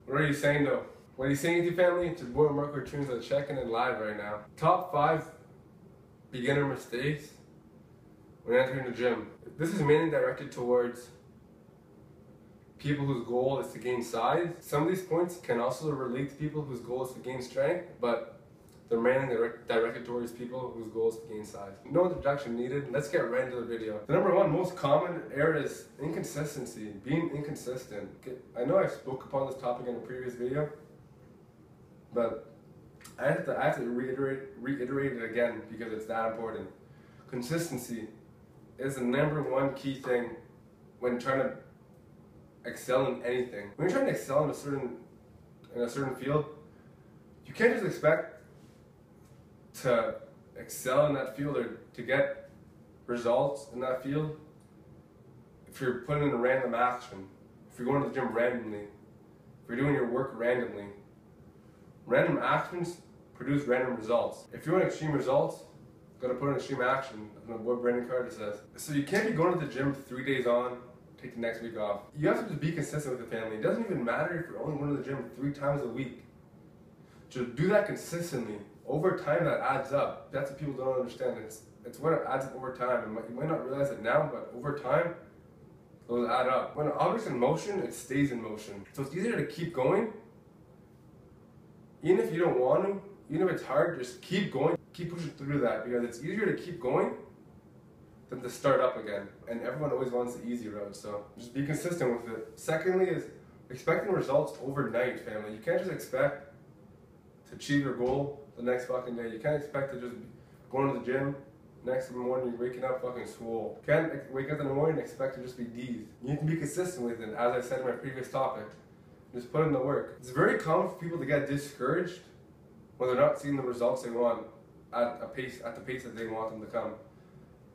What are you saying though? What are you saying, to family? It's your boy Marco Trunzo checking in live right now. Top 5 beginner mistakes when entering the gym. This is mainly directed towards people whose goal is to gain size. Some of these points can also relate to people whose goal is to gain strength, but they're mainly directed towards people whose goal is to gain size. No introduction needed. Let's get right into the video. The number one most common error is inconsistency, being inconsistent. I know I spoke upon this topic in a previous video, but I have to reiterate it again because it's that important. Consistency is the number one key thing when trying to excel in anything. When you're trying to excel in a certain field, you can't just expect to excel in that field or to get results in that field if you're putting in a random action, if you're going to the gym randomly, if you're doing your work randomly. Random actions produce random results. If you want extreme results, you gotta put in extreme action. I don't know what Brandon Carter says. So you can't be going to the gym 3 days on, take the next week off. You have to just be consistent with the family. It doesn't even matter if you're only going to the gym 3 times a week. Just do that consistently. Over time, that adds up. That's what people don't understand. It's what it adds up over time. You might not realize it now, but over time, those add up. When an object's in motion, it stays in motion. So it's easier to keep going. Even if you don't want to, even if it's hard, just keep going. Keep pushing through that because it's easier to keep going than to start up again. And everyone always wants the easy road, so just be consistent with it. Secondly is expecting results overnight, family. You can't just expect to achieve your goal the next fucking day. You can't expect to just go to the gym, next morning you're waking up fucking swole. You can't wake up in the morning and expect to just be D's. You need to be consistent with it, as I said in my previous topic. Just put in the work. It's very common for people to get discouraged when they're not seeing the results they want at the pace that they want them to come.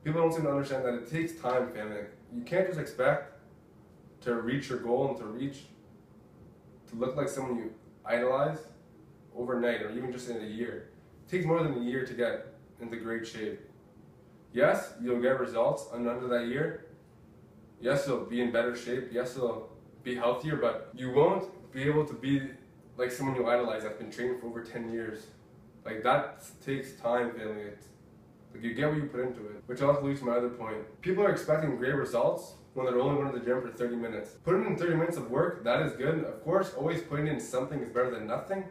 People don't seem to understand that it takes time, family. You can't just expect to reach your goal and to look like someone you idolize overnight or even just in a year. It takes more than a year to get into great shape. Yes, you'll get results under that year. Yes, you'll be in better shape. Yes, you'll be healthier, but you won't be able to be like someone you idolize that's been training for over 10 years. Like, that takes time, family. Like, you get what you put into it. Which also leads to my other point. People are expecting great results when they're only going to the gym for 30 minutes. Putting in 30 minutes of work, that is good. Of course, always putting in something is better than nothing.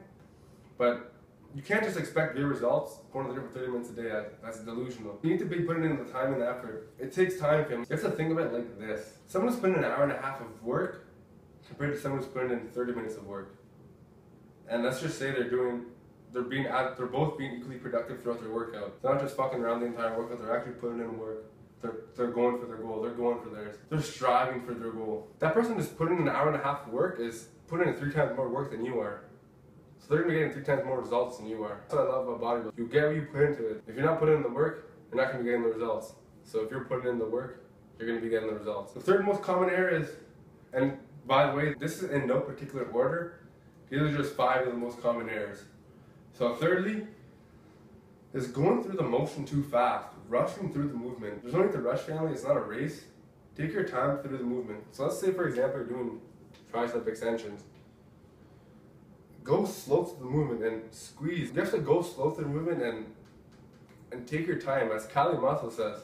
But you can't just expect great results going to the gym for 30 minutes a day. That's delusional. You need to be putting in the time and the effort. It takes time, family. You have to think of it like this. Someone who's putting in an hour and a half of work compared to someone who's putting in 30 minutes of work. And let's just say they're both being equally productive throughout their workout. It's not just fucking around the entire workout, they're actually putting in work. They're going for their goal, they're going for theirs. They're striving for their goal. That person who's putting in an hour and a half of work is putting in 3 times more work than you are. So they're gonna be getting 3 times more results than you are. That's what I love about bodybuilding. You get what you put into it. If you're not putting in the work, you're not gonna be getting the results. So if you're putting in the work, you're gonna be getting the results. The third most common error is, and by the way, this is in no particular order, these are just 5 of the most common errors. So thirdly, is going through the motion too fast, rushing through the movement. There's no need to rush, family, it's not a race. Take your time through the movement. So let's say, for example, you're doing tricep extensions. Go slow through the movement and squeeze. You have to go slow through the movement and take your time. As Kali Muscle says,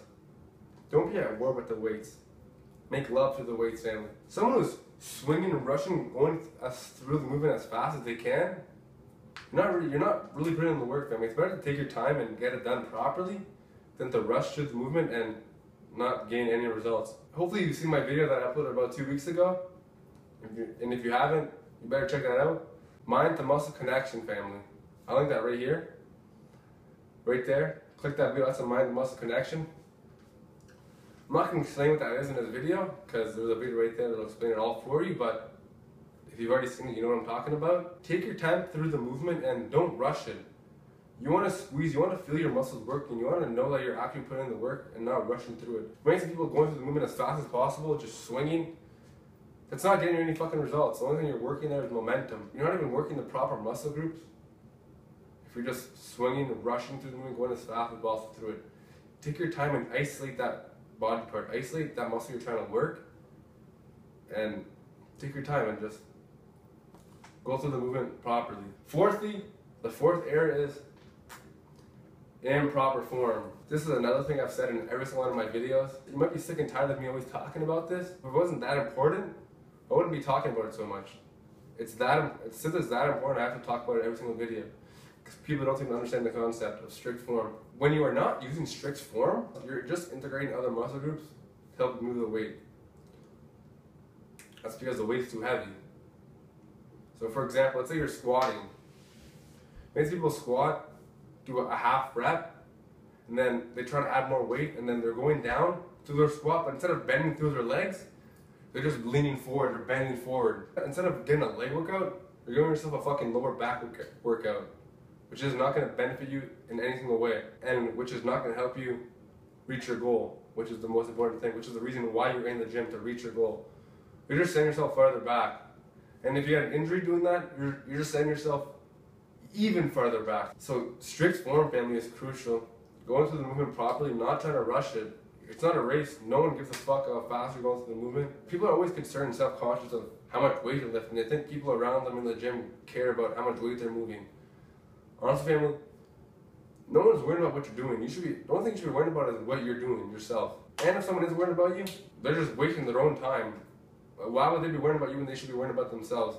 don't be at war with the weights. Make love to the weights, family. Someone who's swinging and rushing, going through the movement as fast as they can, you're not really putting in the work, family. It's better to take your time and get it done properly than to rush through the movement and not gain any results. Hopefully you've seen my video that I uploaded about 2 weeks ago. And if you haven't, you better check that out. Mind to muscle connection, family. I link that right here. Right there. Click that video, that's a mind to muscle connection. I'm not going to explain what that is in this video because there's a video right there that'll explain it all for you, but if you've already seen it, you know what I'm talking about. Take your time through the movement and don't rush it. You want to squeeze, you want to feel your muscles working, you want to know that you're actually putting in the work and not rushing through it. Many people going through the movement as fast as possible, just swinging. That's not getting you any fucking results. The only thing you're working there is momentum. You're not even working the proper muscle groups. If you're just swinging and rushing through the movement, going as fast as possible through it. Take your time and isolate that body part. Isolate that muscle you're trying to work. And take your time and just Go through the movement properly. Fourthly, the fourth error is improper form. This is another thing I've said in every single one of my videos. You might be sick and tired of me always talking about this. If it wasn't that important, I wouldn't be talking about it so much. Since it's that important, I have to talk about it every single video. Because people don't seem to understand the concept of strict form. When you are not using strict form, you're just integrating other muscle groups to help move the weight. That's because the weight's too heavy. So for example, let's say you're squatting. Many people squat, do a half rep, and then they try to add more weight, and then they're going down to their squat, but instead of bending through their legs, they're just leaning forward or bending forward. Instead of getting a leg workout, you're giving yourself a fucking lower back workout, which is not going to benefit you in any single way, and which is not going to help you reach your goal, which is the most important thing, which is the reason why you're in the gym, to reach your goal. You're just setting yourself farther back. And if you had an injury doing that, you're just setting yourself even farther back. So strict form, family, is crucial. Going through the movement properly, not trying to rush it. It's not a race. No one gives a fuck how fast you're going through the movement. People are always concerned and self-conscious of how much weight they're lifting. They think people around them in the gym care about how much weight they're moving. Honestly, family, no one's worried about what you're doing. The only thing you should be worried about is what you're doing yourself. And if someone is worried about you, they're just wasting their own time. Why would they be worried about you when they should be worried about themselves?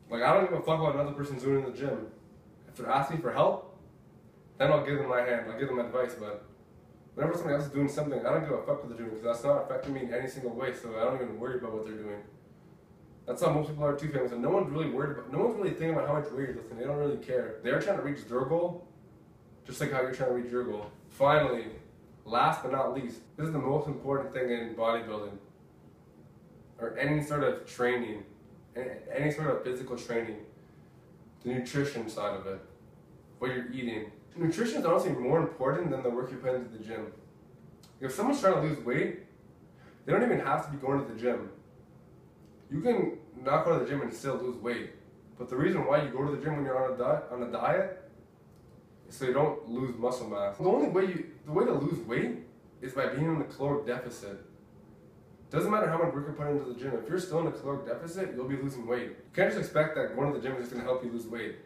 Like, I don't give a fuck what another person's doing in the gym. If they're asking for help, then I'll give them my hand, I'll give them advice, but whenever somebody else is doing something, I don't give a fuck what they're doing, because that's not affecting me in any single way, so I don't even worry about what they're doing. That's how most people are too, famous, and no one's really thinking about how much weight you're lifting. They don't really care. They're trying to reach their goal, just like how you're trying to reach your goal. Finally, last but not least, this is the most important thing in bodybuilding, or any sort of training, any sort of physical training, the nutrition side of it, what you're eating. Nutrition is honestly more important than the work you put into the gym. If someone's trying to lose weight, they don't even have to be going to the gym. You can not go to the gym and still lose weight. But the reason why you go to the gym when you're on a diet is so you don't lose muscle mass. The way to lose weight is by being in a caloric deficit. Doesn't matter how much work you're putting into the gym. If you're still in a caloric deficit, you'll be losing weight. You can't just expect that going to the gym is just going to help you lose weight.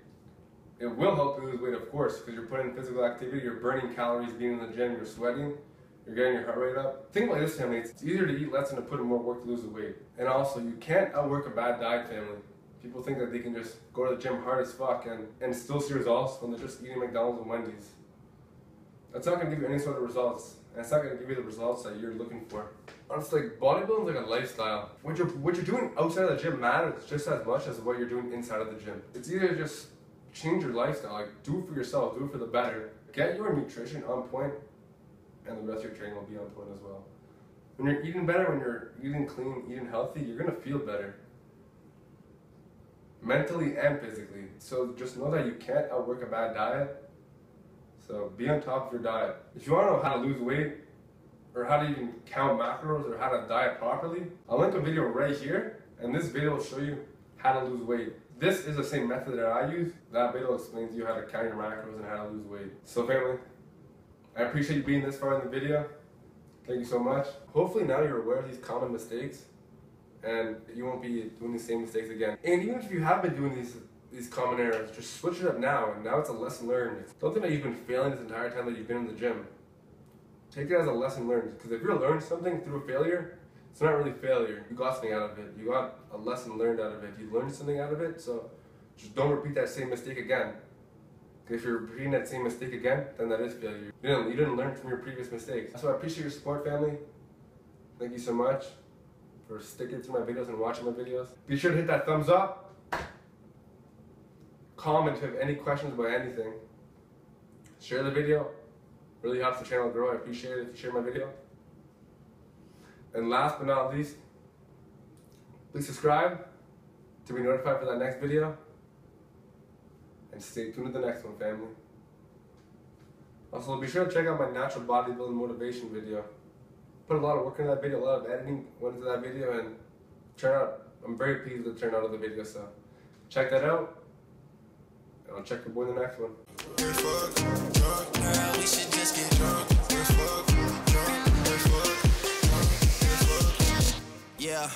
It will help you lose weight, of course, because you're putting in physical activity, you're burning calories being in the gym, you're sweating, you're getting your heart rate up. Think like this, family. It's easier to eat less than to put in more work to lose the weight. And also, you can't outwork a bad diet, family. People think that they can just go to the gym hard as fuck and still see results when they're just eating McDonald's and Wendy's. That's not going to give you any sort of results. And it's not going to give you the results that you're looking for. Honestly, like, bodybuilding is like a lifestyle. What you're doing outside of the gym matters just as much as what you're doing inside of the gym. It's either just change your lifestyle, like do it for yourself, do it for the better. Get your nutrition on point, and the rest of your training will be on point as well. When you're eating better, when you're eating clean, eating healthy, you're gonna feel better. Mentally and physically. So just know that you can't outwork a bad diet. So be on top of your diet. If you wanna know how to lose weight, or how to even count macros, or how to diet properly, I'll link a video right here, and this video will show you how to lose weight. This is the same method that I use. That video explains to you how to count your macros and how to lose weight. So family, I appreciate you being this far in the video. Thank you so much. Hopefully now you're aware of these common mistakes and you won't be doing the same mistakes again. And even if you have been doing these common errors, just switch it up now, and now it's a lesson learned. Don't think that you've been failing this entire time that you've been in the gym. Take it as a lesson learned, because if you're learning something through a failure, it's not really failure. You got something out of it. You got a lesson learned out of it. You learned something out of it, so just don't repeat that same mistake again. If you're repeating that same mistake again, then that is failure. You didn't learn from your previous mistakes. So I appreciate your support, family. Thank you so much for sticking to my videos and watching my videos. Be sure to hit that thumbs up. Comment if you have any questions about anything. Share the video. Really helps the channel grow. I appreciate it if you share my video. And last but not least, please subscribe to be notified for that next video. And stay tuned to the next one, family. Also, be sure to check out my natural bodybuilding motivation video. Put a lot of work into that video, a lot of editing went into that video, and I'm very pleased with the turnout of the video, so check that out. And I'll check your boy in the next one. Yeah.